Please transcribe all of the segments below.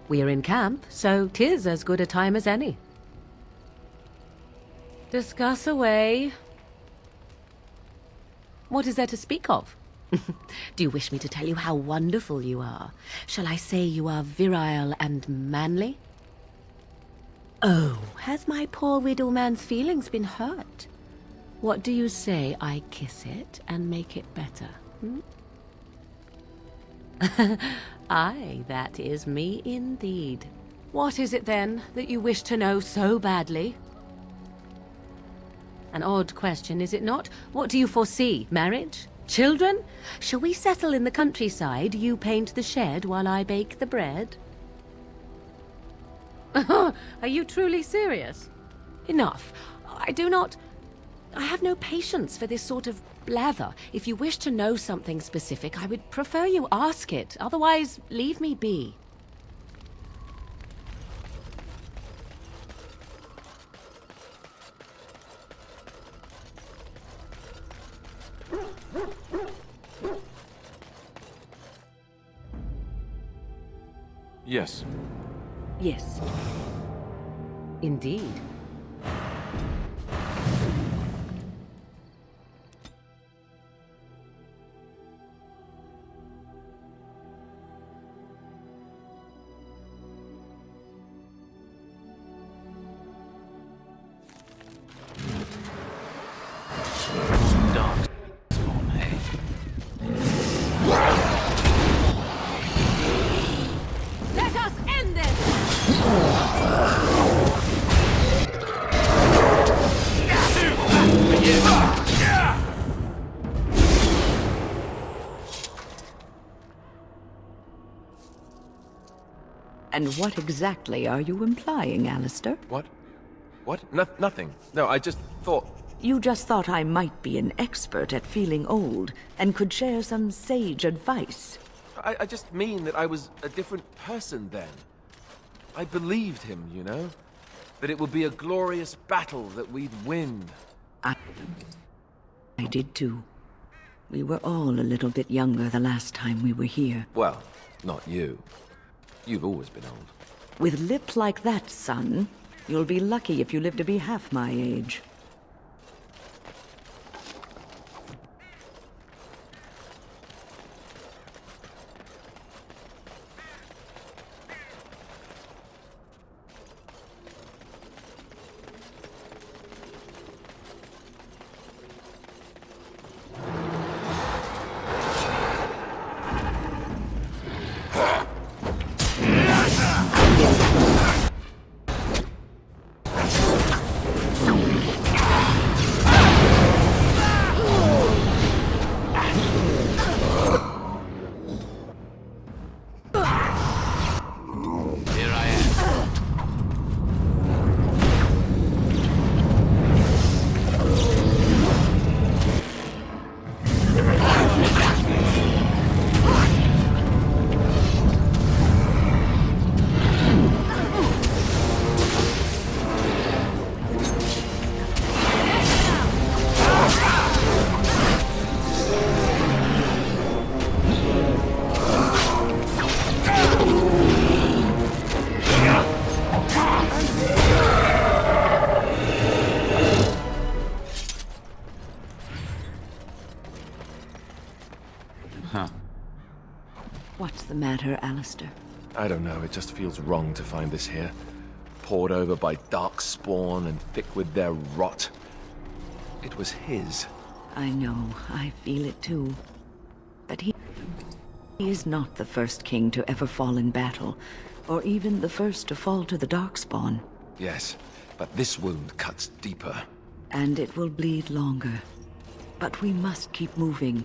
We're in camp, so 'tis as good a time as any. Discuss away. What is there to speak of? Do you wish me to tell you how wonderful you are? Shall I say you are virile and manly? Oh, has my poor widow man's feelings been hurt? What do you say I kiss it and make it better? Aye, that is me indeed. What is it then that you wish to know so badly? An odd question, is it not? What do you foresee? Marriage? Children? Shall we settle in the countryside, you paint the shed while I bake the bread? Are you truly serious? Enough. I have no patience for this sort of blather. If you wish to know something specific, I would prefer you ask it. Otherwise, leave me be. Yes. Yes. Indeed. Dark spawn, eh? Let us end this! And what exactly are you implying, Alistair? What? Nothing. No, I just thought... You just thought I might be an expert at feeling old and could share some sage advice. I just mean that I was a different person then. I believed him, you know? That it would be a glorious battle that we'd win. I did too. We were all a little bit younger the last time we were here. Well, not you. You've always been old. With lips like that, son, you'll be lucky if you live to be half my age. What's the matter, Alistair? I don't know, it just feels wrong to find this here. Poured over by dark spawn and thick with their rot. It was his. I know, I feel it too. But he is not the first king to ever fall in battle, or even the first to fall to the Darkspawn. Yes, but this wound cuts deeper. And it will bleed longer. But we must keep moving.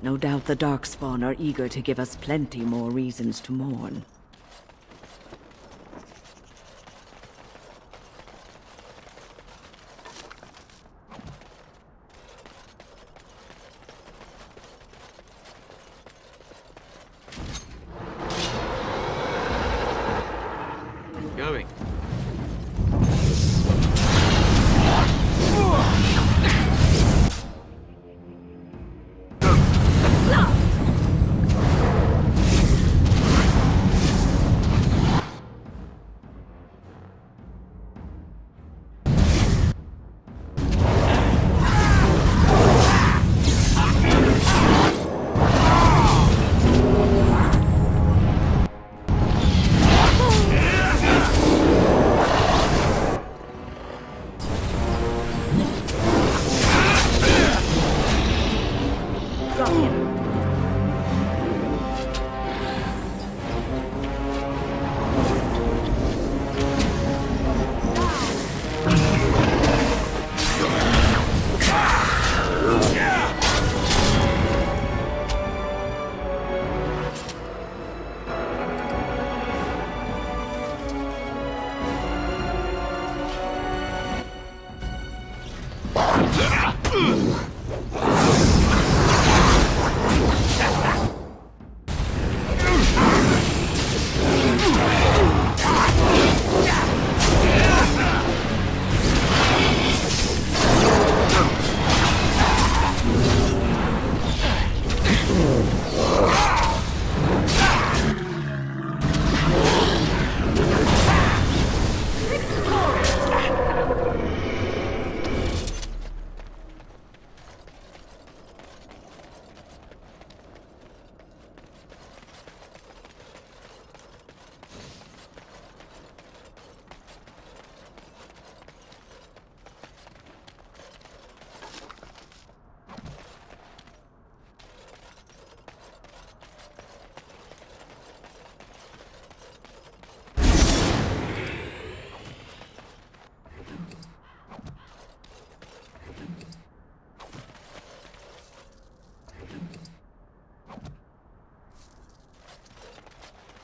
No doubt the Darkspawn are eager to give us plenty more reasons to mourn. Going.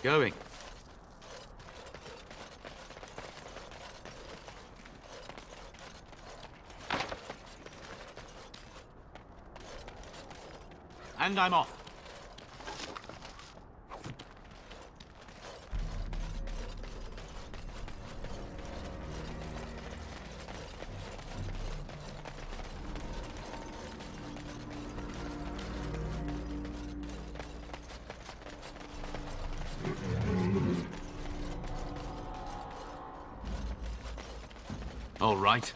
Going. And I'm off. All right.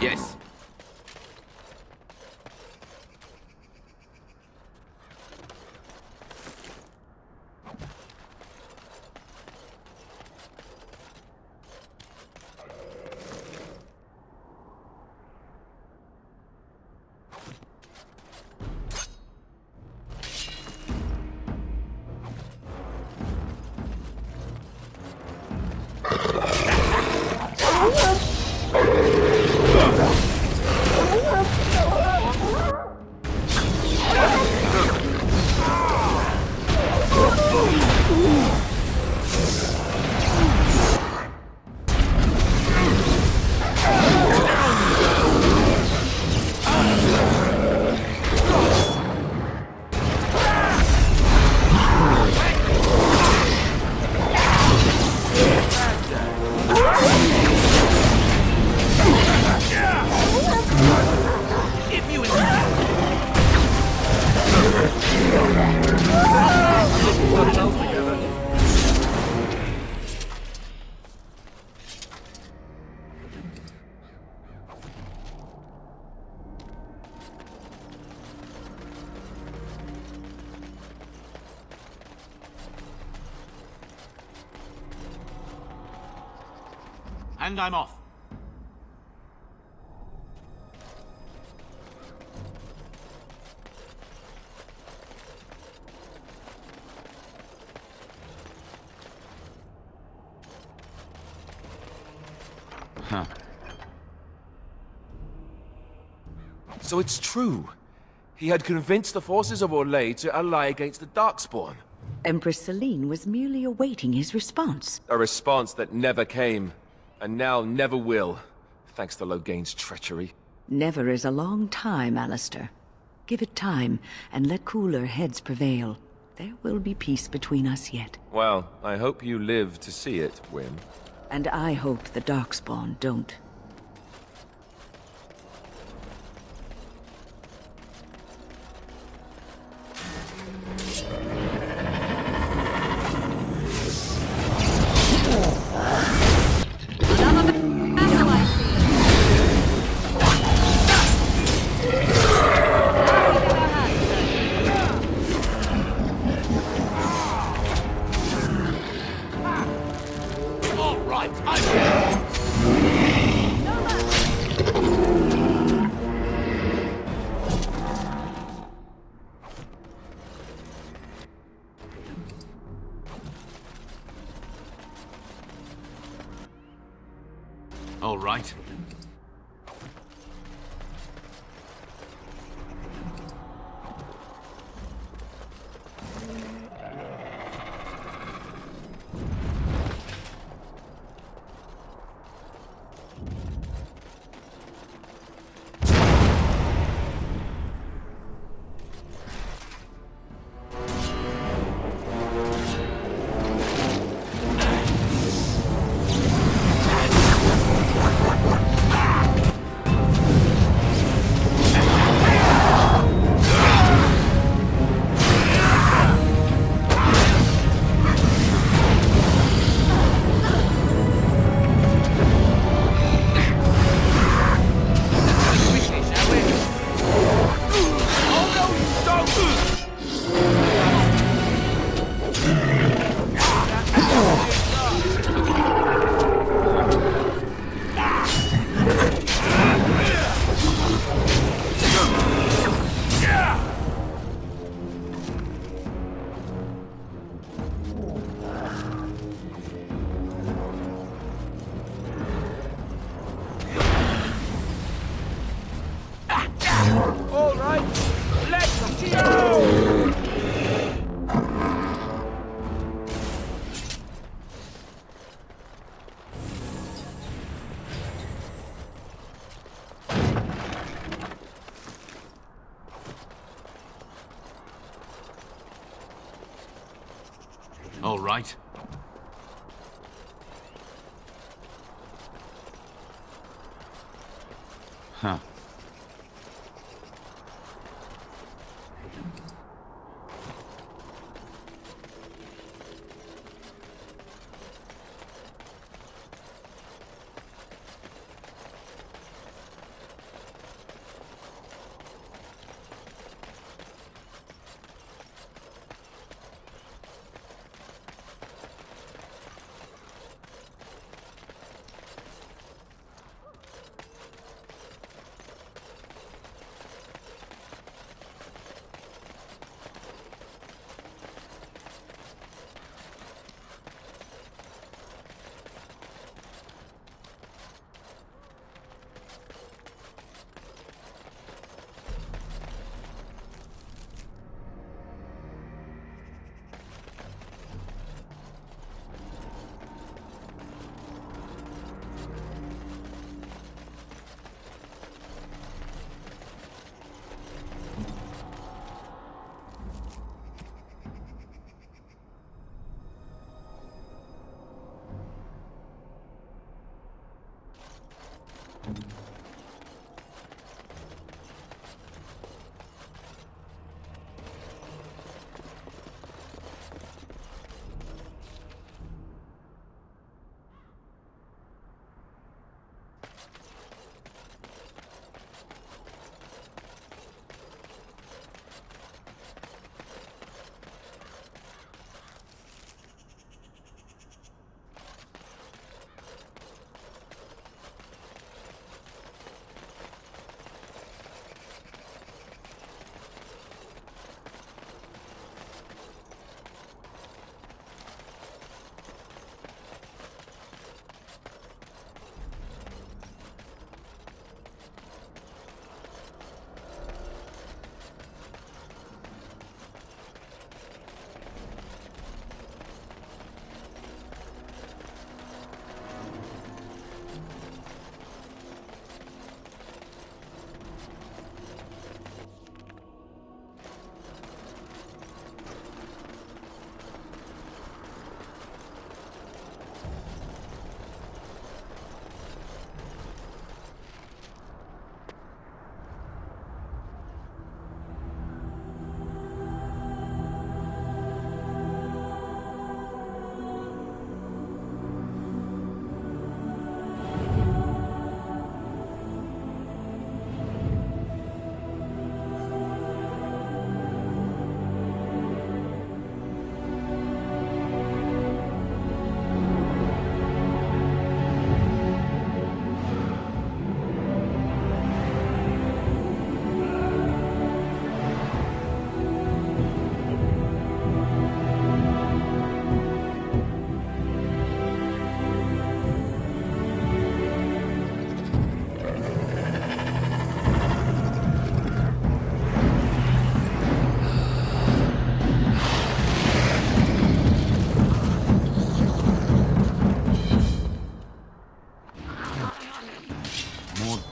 Yes. And I'm off. Huh. So it's true. He had convinced the forces of Orlais to ally against the Darkspawn. Empress Celine was merely awaiting his response. A response that never came, and now never will, thanks to Loghain's treachery. Never is a long time, Alistair. Give it time, and let cooler heads prevail. There will be peace between us yet. Well, I hope you live to see it, Wynne. And I hope the Darkspawn don't. All right. All right. Huh.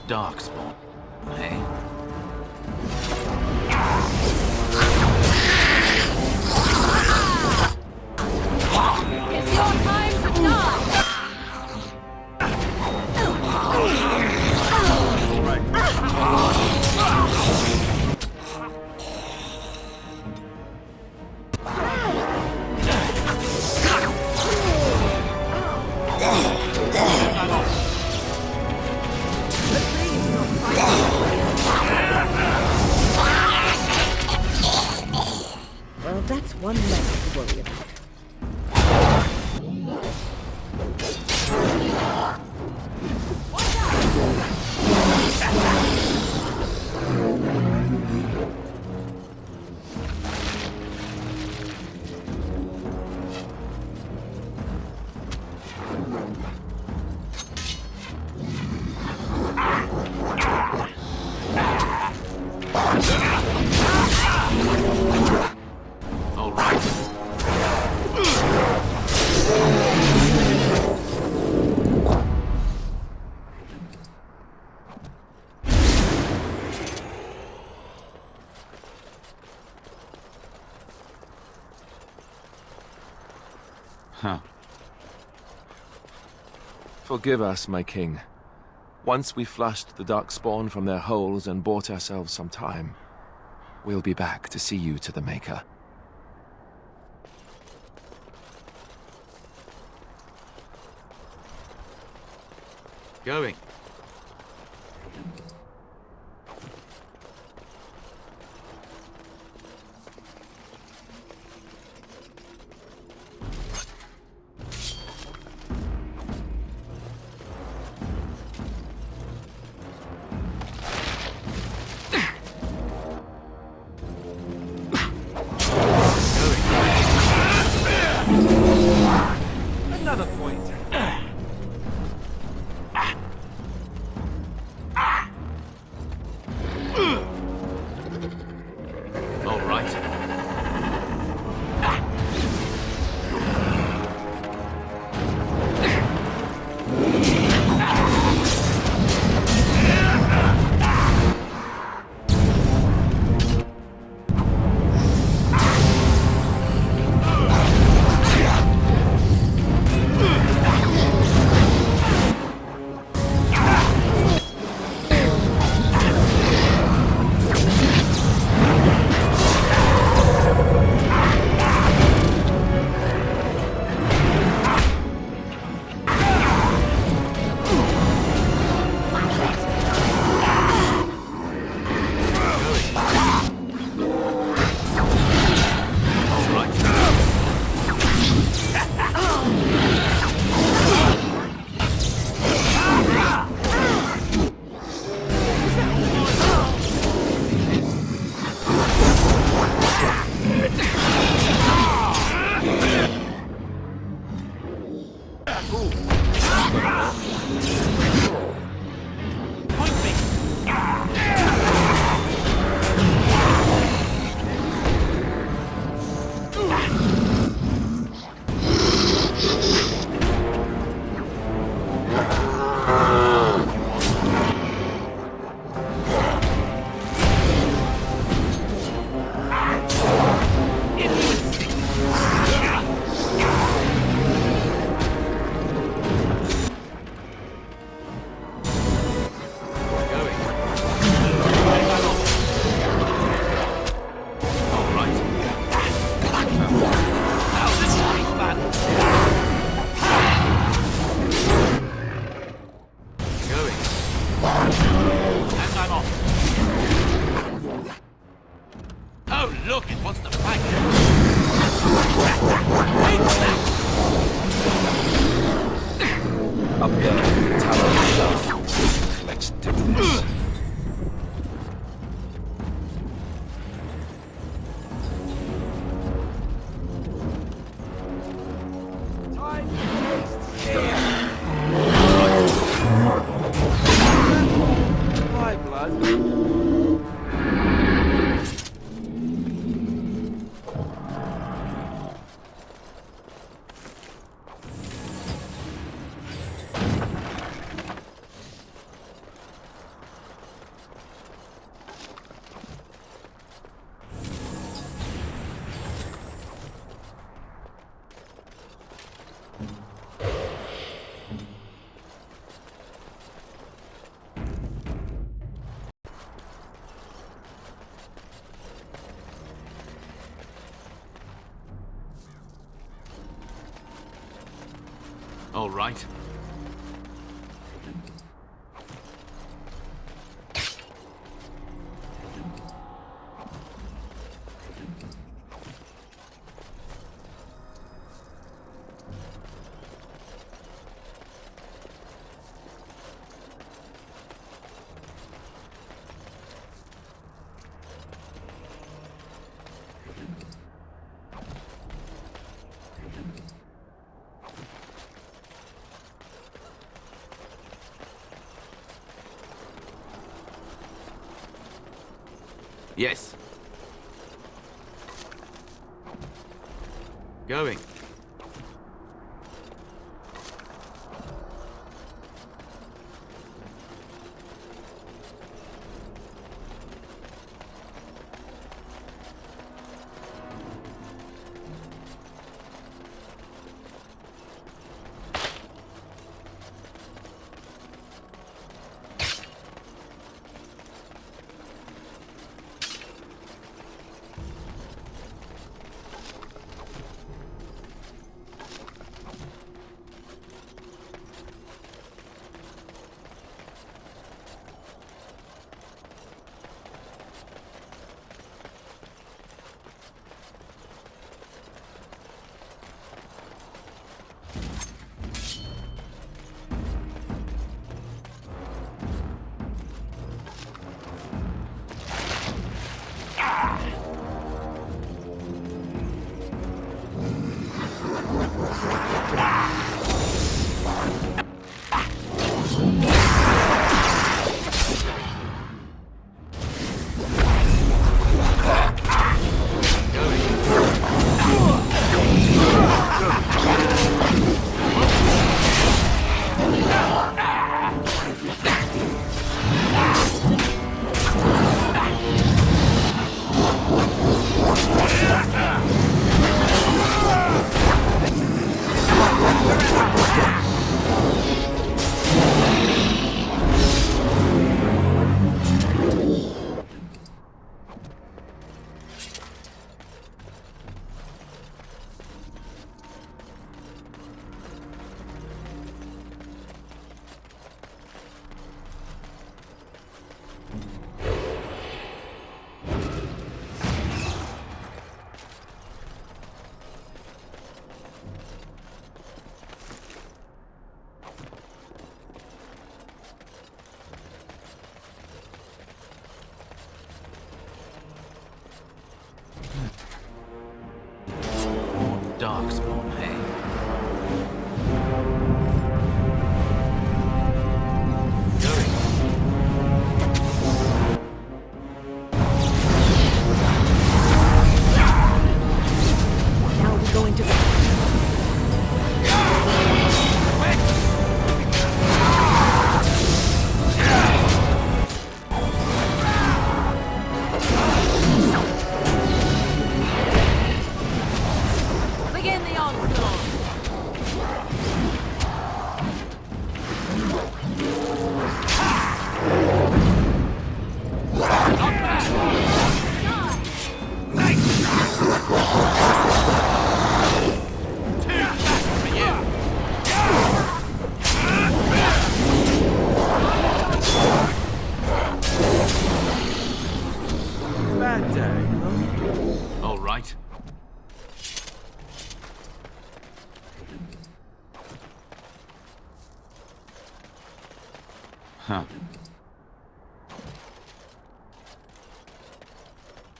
Darkspawn, hey? It's your time to die! Well, that's one less to worry about. All right. Huh. Forgive us, my king. Once we flushed the darkspawn from their holes and bought ourselves some time, we'll be back to see you to the Maker. Going. Another point. All right. All right. All right. Now this will be fun. Going. And I'm off. Oh, look, it wants to fight. Up there, the tower itself. Let's do this. My blood. All right. Yes. Going. More darkspawn, hey? Going. Now we're going to bed. Begin the onslaught. Bad day, huh? All right. Huh.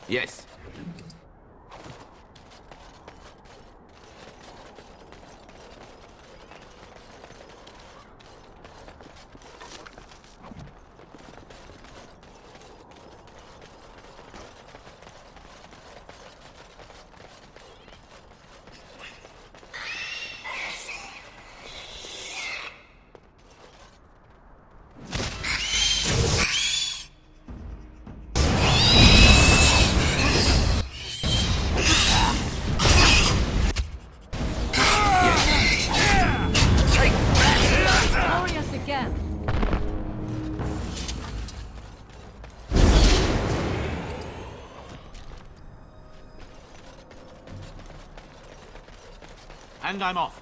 Yes. Glorious again. And I'm off.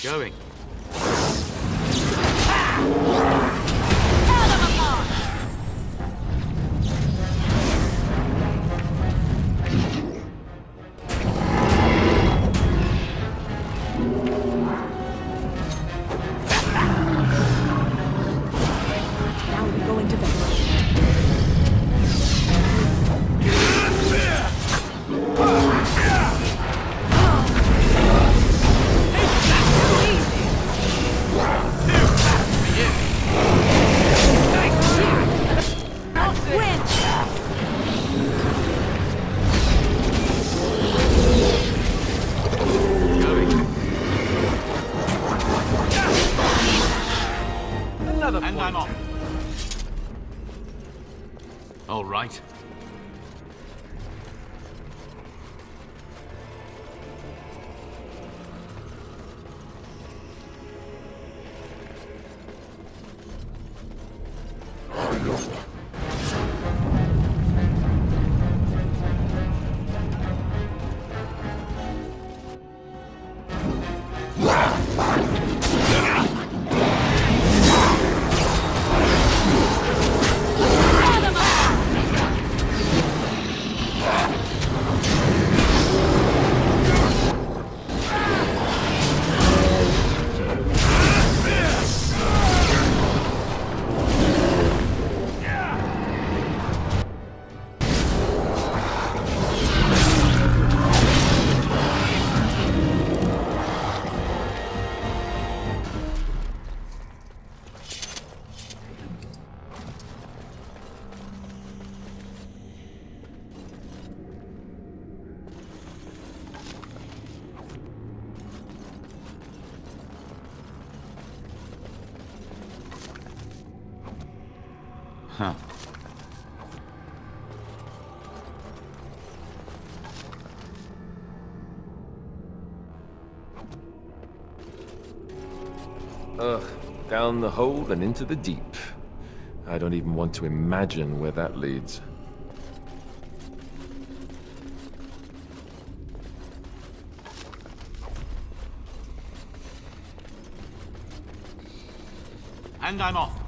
Going. Now we're going to bed. Another And point. I'm off. All right. Huh. Ugh, down the hole and into the deep. I don't even want to imagine where that leads. And I'm off.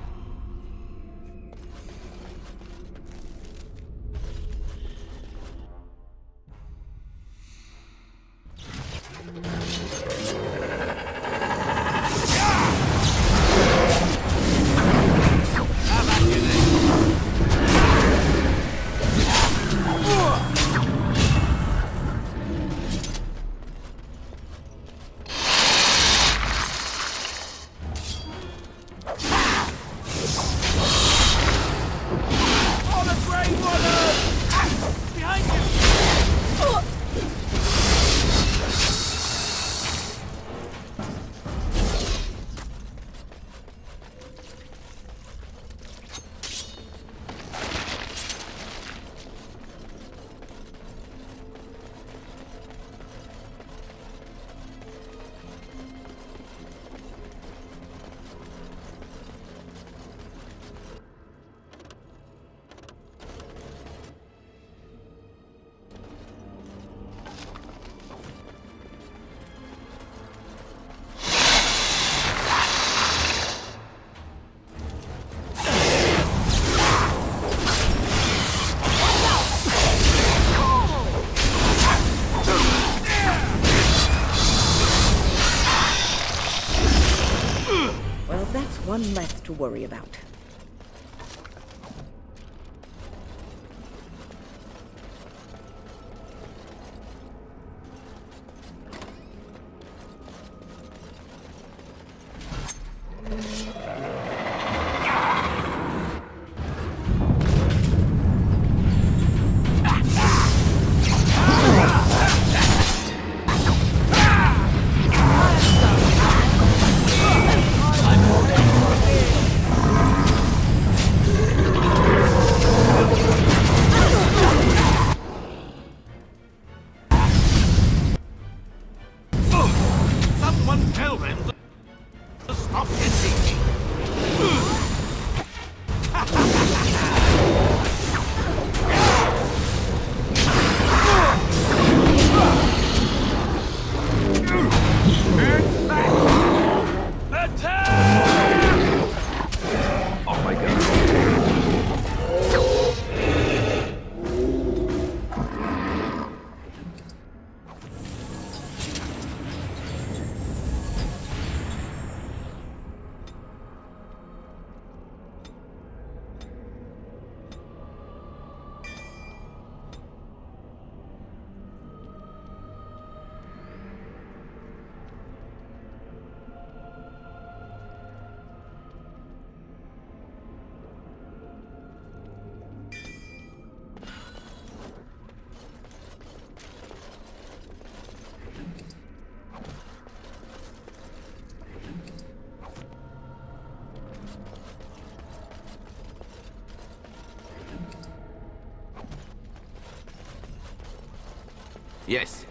one less to worry about. Someone tell them to stop hitting me. Oh my god. Yes.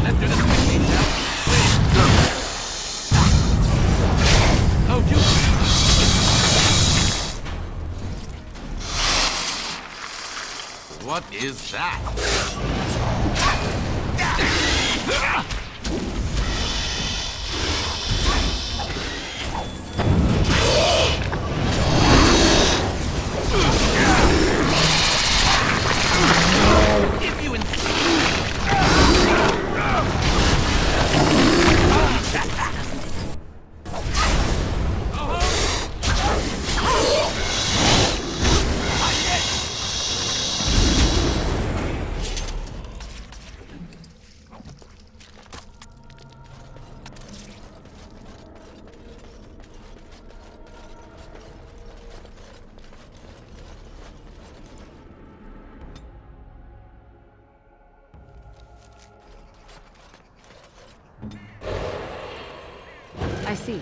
Let's do this quickly, shall we? Oh, you... What is that? If you I see.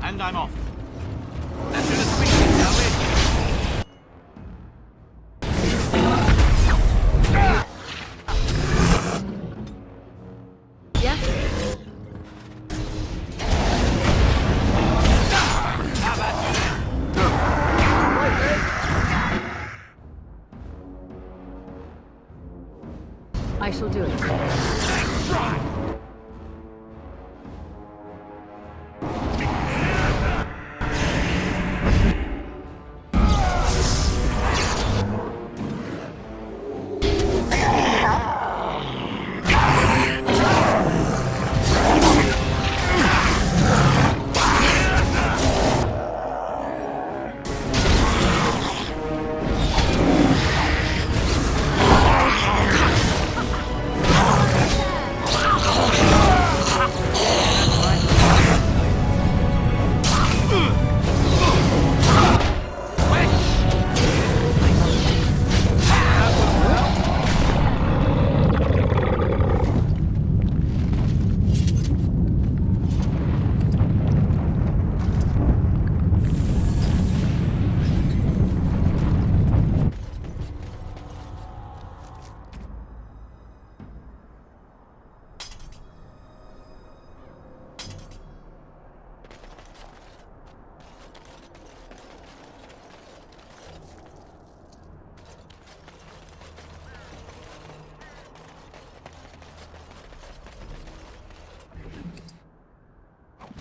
And I'm off. Let's do this quickly, shall we? Yes? How about I shall do it. try?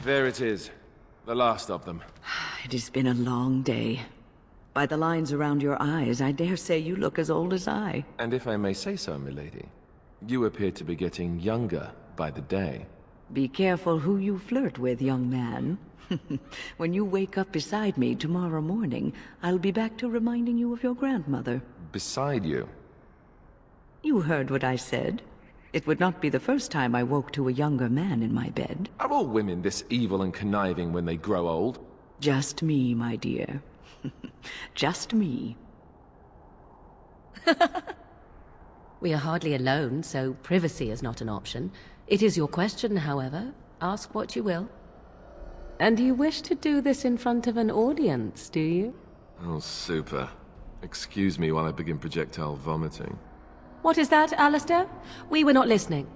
There it is. The last of them. It has been a long day. By the lines around your eyes, I dare say you look as old as I. And if I may say so, milady, you appear to be getting younger by the day. Be careful who you flirt with, young man. When you wake up beside me tomorrow morning, I'll be back to reminding you of your grandmother. Beside you? You heard what I said. It would not be the first time I woke to a younger man in my bed. Are all women this evil and conniving when they grow old? Just me, my dear. Just me. We are hardly alone, so privacy is not an option. It is your question, however. Ask what you will. And you wish to do this in front of an audience, do you? Oh, super. Excuse me while I begin projectile vomiting. What is that, Alistair? We were not listening.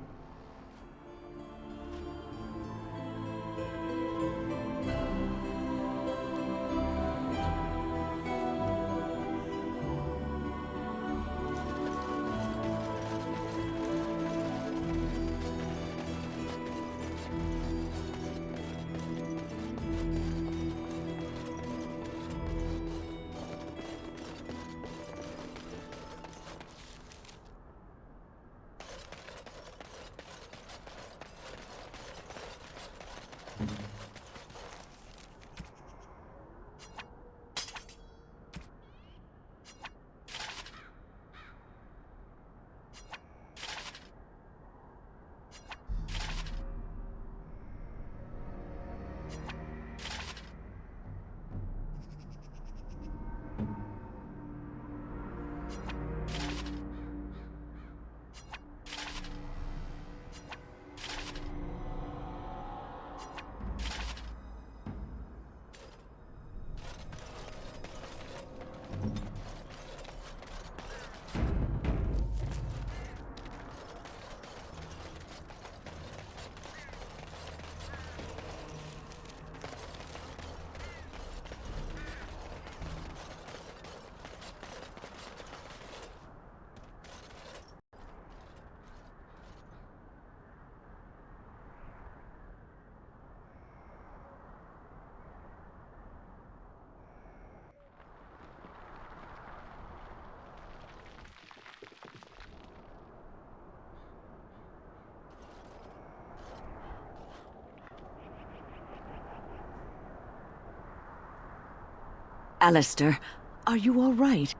Alistair, are you all right?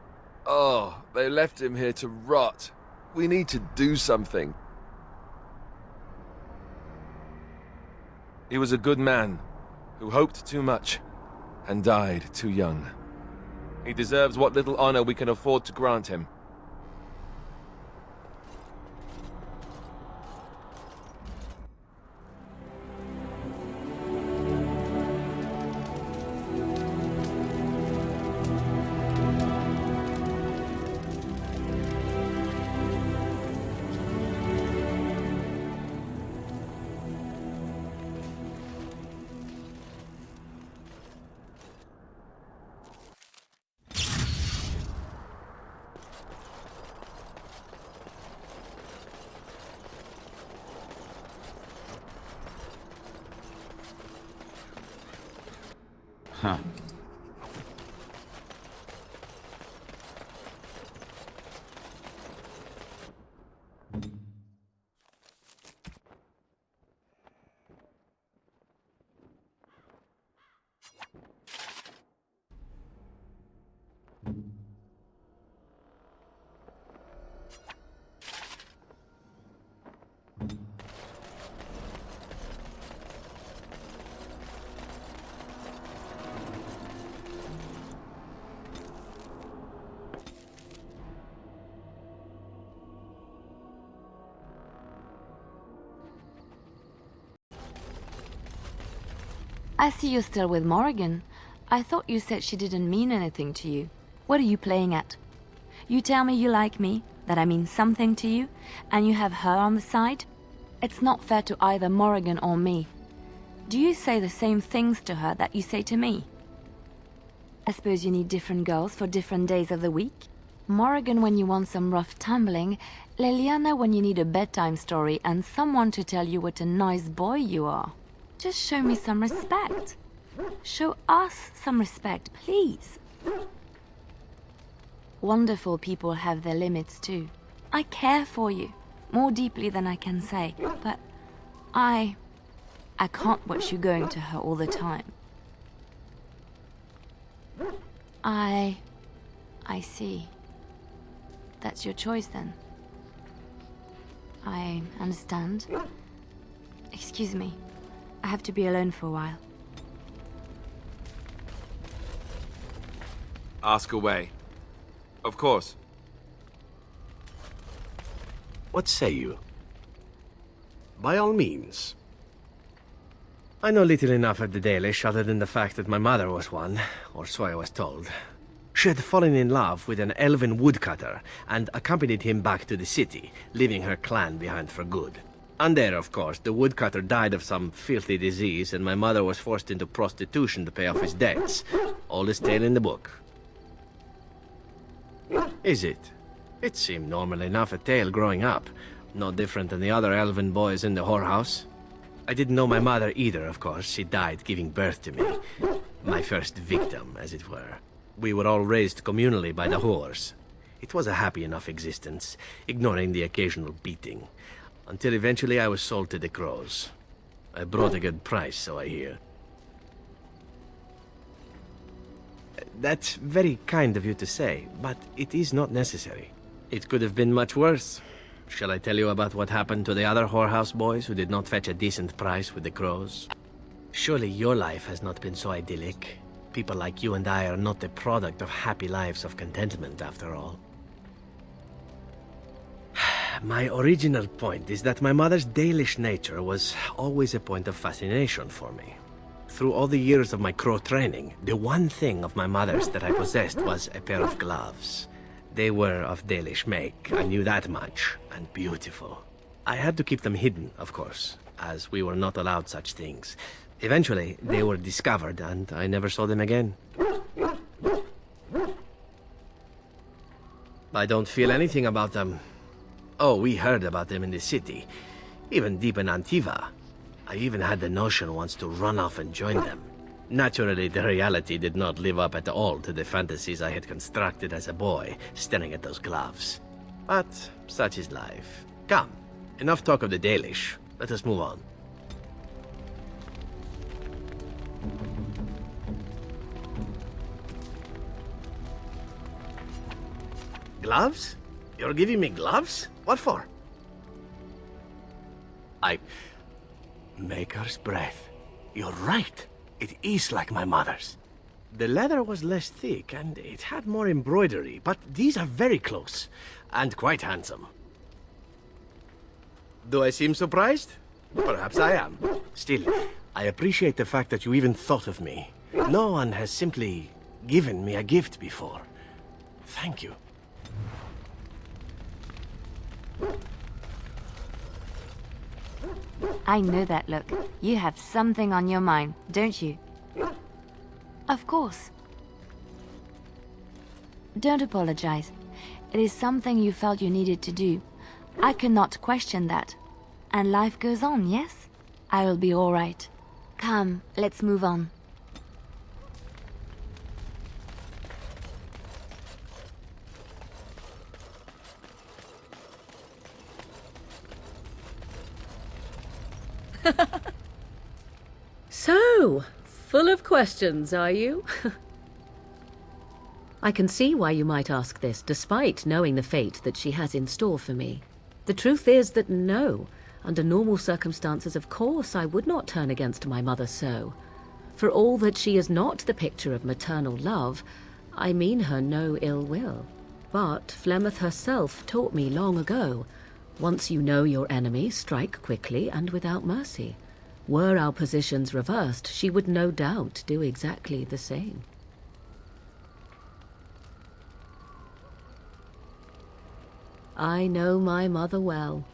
Oh, they left him here to rot. We need to do something. He was a good man, who hoped too much, and died too young. He deserves what little honor we can afford to grant him. Huh. I see you're still with Morrigan. I thought you said she didn't mean anything to you. What are you playing at? You tell me you like me, that I mean something to you, and you have her on the side? It's not fair to either Morrigan or me. Do you say the same things to her that you say to me? I suppose you need different girls for different days of the week? Morrigan when you want some rough tumbling, Leliana when you need a bedtime story and someone to tell you what a nice boy you are. Just show me some respect. Show us some respect, please. Wonderful people have their limits too. I care for you, more deeply than I can say, but I can't watch you going to her all the time. I see. That's your choice then. I understand. Excuse me. I have to be alone for a while. Ask away. Of course. What say you? By all means. I know little enough of the Dalish other than the fact that my mother was one, or so I was told. She had fallen in love with an elven woodcutter and accompanied him back to the city, leaving her clan behind for good. And there, of course, the woodcutter died of some filthy disease and my mother was forced into prostitution to pay off his debts. Oldest tale in the book. Is it? It seemed normal enough a tale growing up. No different than the other elven boys in the whorehouse. I didn't know my mother either, of course. She died giving birth to me. My first victim, as it were. We were all raised communally by the whores. It was a happy enough existence, ignoring the occasional beating. Until eventually I was sold to the crows. I brought a good price, so I hear. That's very kind of you to say, but it is not necessary. It could have been much worse. Shall I tell you about what happened to the other whorehouse boys who did not fetch a decent price with the crows? Surely your life has not been so idyllic. People like you and I are not the product of happy lives of contentment, after all. My original point is that my mother's Dalish nature was always a point of fascination for me. Through all the years of my crow training, the one thing of my mother's that I possessed was a pair of gloves. They were of Dalish make, I knew that much, and beautiful. I had to keep them hidden, of course, as we were not allowed such things. Eventually, they were discovered, and I never saw them again. I don't feel anything about them. Oh, we heard about them in the city, even deep in Antiva. I even had the notion once to run off and join them. Naturally, the reality did not live up at all to the fantasies I had constructed as a boy, staring at those gloves. But such is life. Come, enough talk of the Dalish. Let us move on. Gloves? You're giving me gloves? What for? Maker's breath. You're right. It is like my mother's. The leather was less thick and it had more embroidery, but these are very close and quite handsome. Do I seem surprised? Perhaps I am. Still, I appreciate the fact that you even thought of me. No one has simply given me a gift before. Thank you. I know that look. You have something on your mind, don't you? Of course. Don't apologize. It is something you felt you needed to do. I cannot question that. And life goes on, yes? I will be all right. Come, let's move on. So, full of questions, are you? I can see why you might ask this, despite knowing the fate that she has in store for me. The truth is that no, under normal circumstances, of course, I would not turn against my mother so. For all that she is not the picture of maternal love, I mean her no ill will. But Flemeth herself taught me long ago, once you know your enemy, strike quickly and without mercy. Were our positions reversed, she would no doubt do exactly the same. I know my mother well.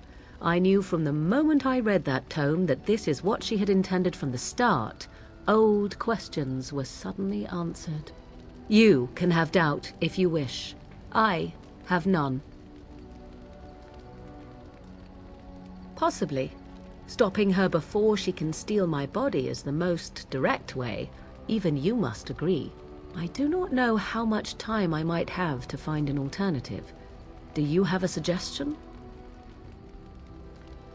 I knew from the moment I read that tome that this is what she had intended from the start. Old questions were suddenly answered. You can have doubt if you wish. I have none. Possibly. Stopping her before she can steal my body is the most direct way. Even you must agree. I do not know how much time I might have to find an alternative. Do you have a suggestion?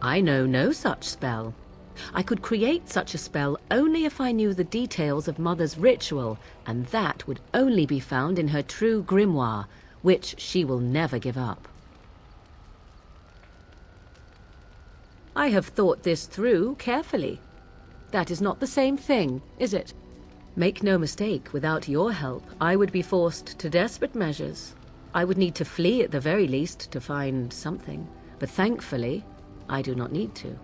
I know no such spell. I could create such a spell only if I knew the details of Mother's ritual, and that would only be found in her true grimoire, which she will never give up. I have thought this through carefully. That is not the same thing, is it? Make no mistake, without your help, I would be forced to desperate measures. I would need to flee at the very least to find something, but thankfully, I do not need to.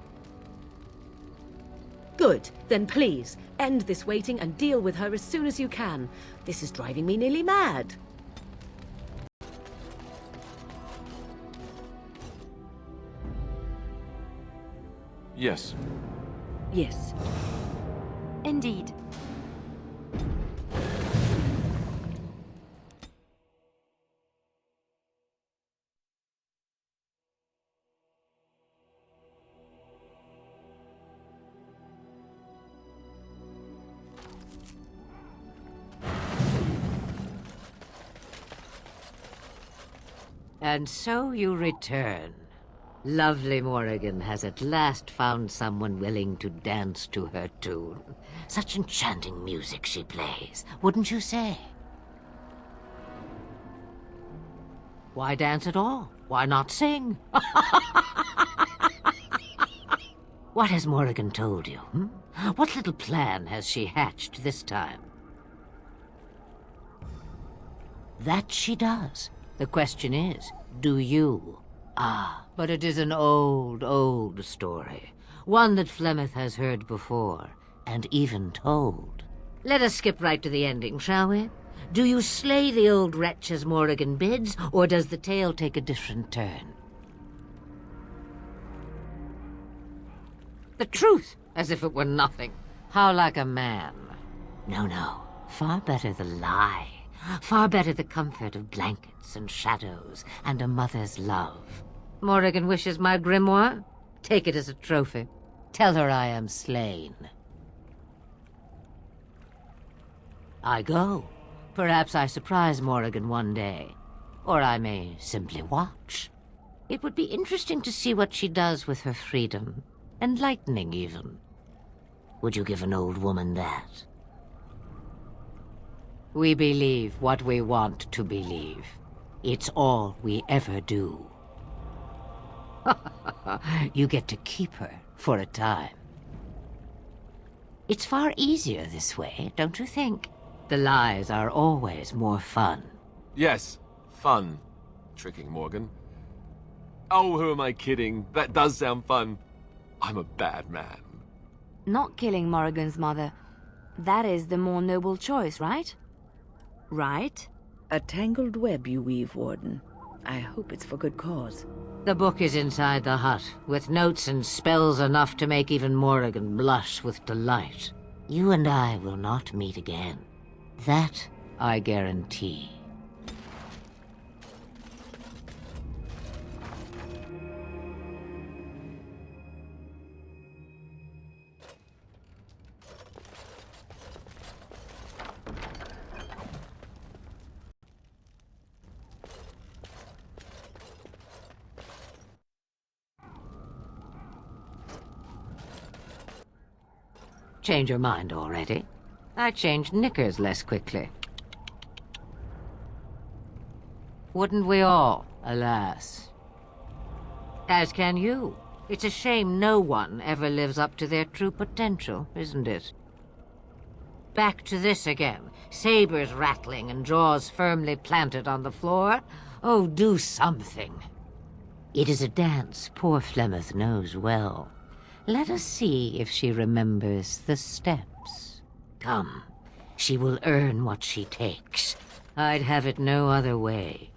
Good, then please, end this waiting and deal with her as soon as you can. This is driving me nearly mad. Yes. Yes. Indeed. And so you return. Lovely Morrigan has at last found someone willing to dance to her tune. Such enchanting music she plays, wouldn't you say? Why dance at all? Why not sing? What has Morrigan told you? What little plan has she hatched this time? That she does. The question is, do you? Ah, but it is an old, old story. One that Flemeth has heard before, and even told. Let us skip right to the ending, shall we? Do you slay the old wretch as Morrigan bids, or does the tale take a different turn? The truth, as if it were nothing. How like a man. No, no, far better the lie. Far better the comfort of blankets and shadows and a mother's love. Morrigan wishes my grimoire? Take it as a trophy. Tell her I am slain. I go. Perhaps I surprise Morrigan one day. Or I may simply watch. It would be interesting to see what she does with her freedom. Enlightening, even. Would you give an old woman that? We believe what we want to believe. It's all we ever do. You get to keep her for a time. It's far easier this way, don't you think? The lies are always more fun. Yes, fun. Tricking Morgan. Oh, who am I kidding? That does sound fun. I'm a bad man. Not killing Morrigan's mother. That is the more noble choice, right? Right? A tangled web you weave, Warden. I hope it's for good cause. The book is inside the hut, with notes and spells enough to make even Morrigan blush with delight. You and I will not meet again. That I guarantee. Change your mind already? I changed knickers less quickly. Wouldn't we all, alas? As can you. It's a shame no one ever lives up to their true potential, isn't it? Back to this again. Sabers rattling and jaws firmly planted on the floor. Oh, do something. It is a dance poor Flemeth knows well. Let us see if she remembers the steps. Come, she will earn what she takes. I'd have it no other way.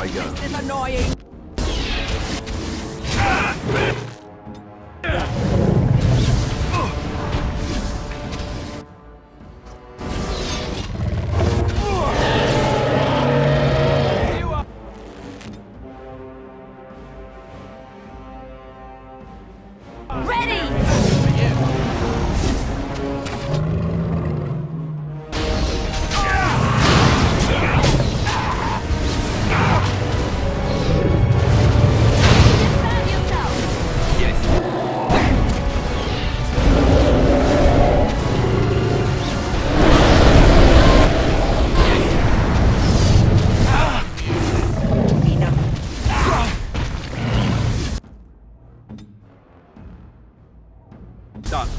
I go. This is annoying. Done.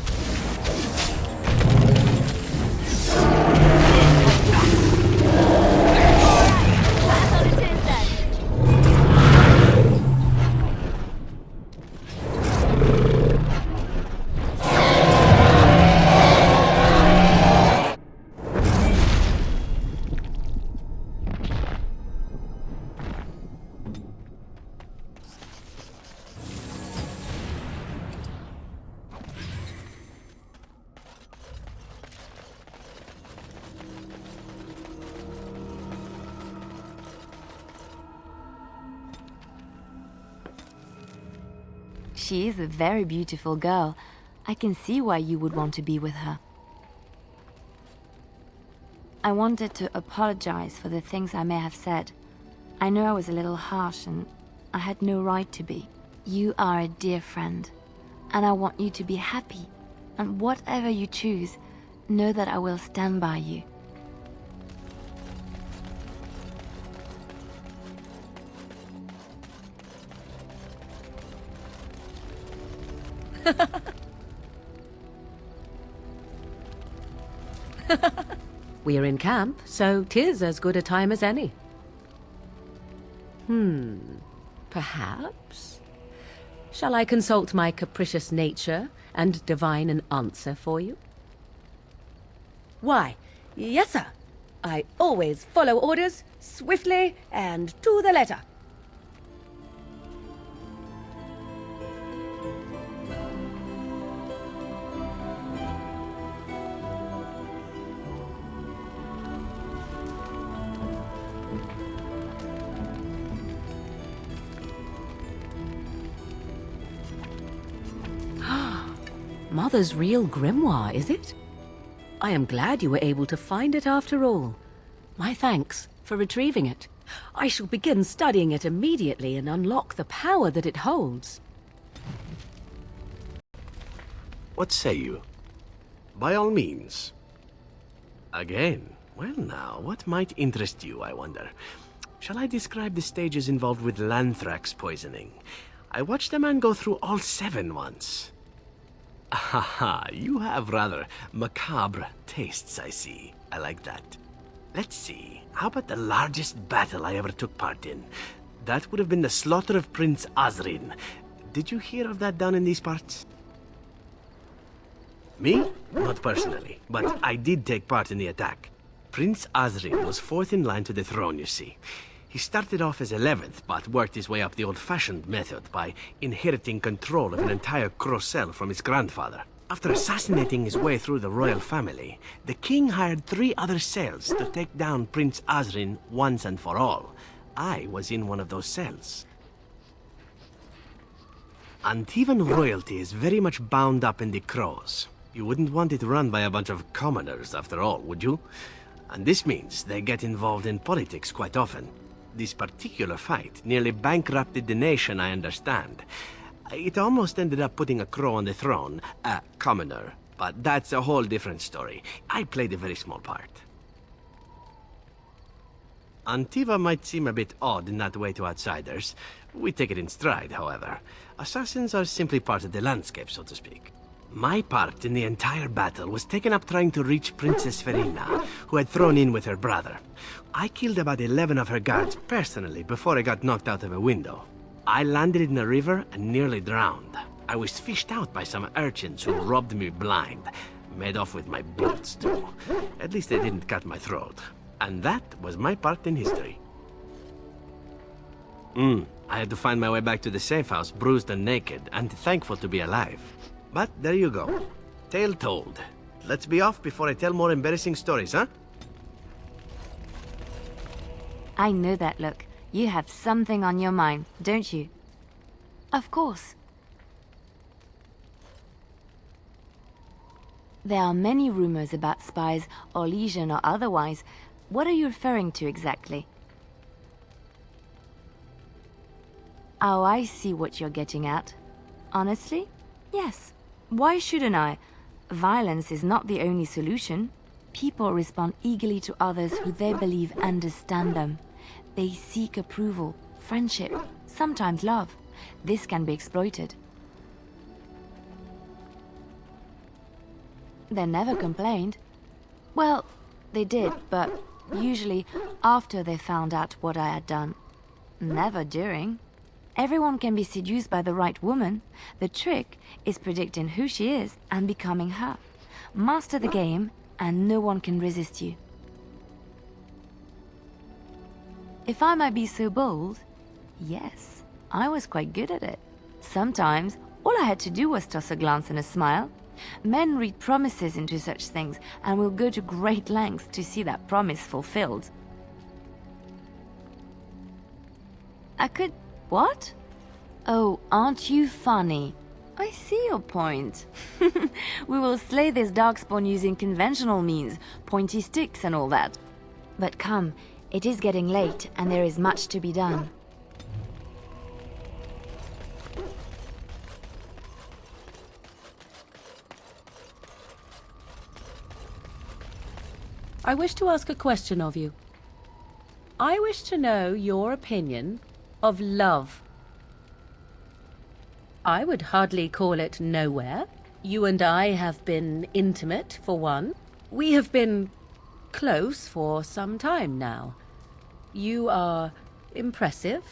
She is a very beautiful girl. I can see why you would want to be with her. I wanted to apologize for the things I may have said. I know I was a little harsh and I had no right to be. You are a dear friend, and I want you to be happy. And whatever you choose, know that I will stand by you. We're in camp, so 'tis as good a time as any. Perhaps? Shall I consult my capricious nature and divine an answer for you? Why, yes, sir. I always follow orders swiftly and to the letter. Mother's real grimoire, is it? I am glad you were able to find it after all. My thanks for retrieving it. I shall begin studying it immediately and unlock the power that it holds. What say you? By all means. Again? Well now, what might interest you, I wonder? Shall I describe the stages involved with Lanthrax poisoning? I watched a man go through all 7 once. Haha, you have rather macabre tastes, I see. I like that. Let's see, how about the largest battle I ever took part in? That would have been the slaughter of Prince Azrin. Did you hear of that down in these parts? Me? Not personally, but I did take part in the attack. Prince Azrin was 4th in line to the throne, you see. He started off as 11th, but worked his way up the old-fashioned method by inheriting control of an entire Crocel from his grandfather. After assassinating his way through the royal family, the king hired 3 other cells to take down Prince Azrin once and for all. I was in one of those cells. Antivan royalty is very much bound up in the Crows. You wouldn't want it run by a bunch of commoners, after all, would you? And this means they get involved in politics quite often. This particular fight nearly bankrupted the nation, I understand. It almost ended up putting a crow on the throne, a commoner, but that's a whole different story. I played a very small part. Antiva might seem a bit odd in that way to outsiders. We take it in stride, however. Assassins are simply part of the landscape, so to speak. My part in the entire battle was taken up trying to reach Princess Verina, who had thrown in with her brother. I killed about 11 of her guards personally before I got knocked out of a window. I landed in a river and nearly drowned. I was fished out by some urchins who robbed me blind. Made off with my boots, too. At least they didn't cut my throat. And that was my part in history. I had to find my way back to the safe house, bruised and naked, and thankful to be alive. But there you go. Tale told. Let's be off before I tell more embarrassing stories, huh? I know that look. You have something on your mind, don't you? Of course. There are many rumors about spies, or legion or otherwise. What are you referring to exactly? Oh, I see what you're getting at. Honestly? Yes. Why shouldn't I? Violence is not the only solution. People respond eagerly to others who they believe understand them. They seek approval, friendship, sometimes love. This can be exploited. They never complained. Well, they did, but usually after they found out what I had done. Never during. Everyone can be seduced by the right woman. The trick is predicting who she is and becoming her. Master the game, and no one can resist you. If I might be so bold, yes, I was quite good at it. Sometimes, all I had to do was toss a glance and a smile. Men read promises into such things and will go to great lengths to see that promise fulfilled. I could... what? Oh, aren't you funny? I see your point. We will slay this darkspawn using conventional means, pointy sticks and all that. But come, it is getting late and there is much to be done. I wish to ask a question of you. I wish to know your opinion of love. I would hardly call it nowhere. You and I have been intimate, for one. We have been close for some time now. You are impressive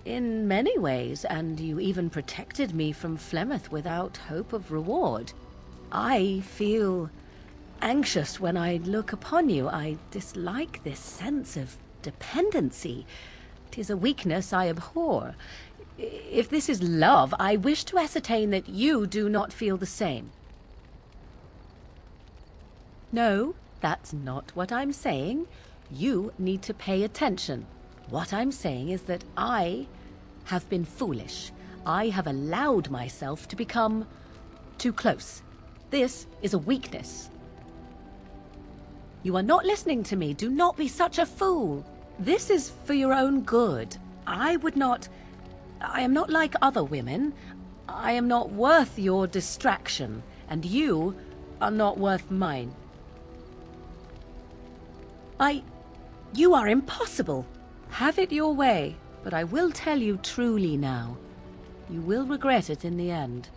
in many ways, and you even protected me from Flemeth without hope of reward. I feel anxious when I look upon you. I dislike this sense of dependency. 'Tis a weakness I abhor. If this is love, I wish to ascertain that you do not feel the same. No, that's not what I'm saying. You need to pay attention. What I'm saying is that I have been foolish. I have allowed myself to become too close. This is a weakness. You are not listening to me. Do not be such a fool. This is for your own good. I am not like other women. I am not worth your distraction, and you are not worth mine. You are impossible. Have it your way, but I will tell you truly now. You will regret it in the end.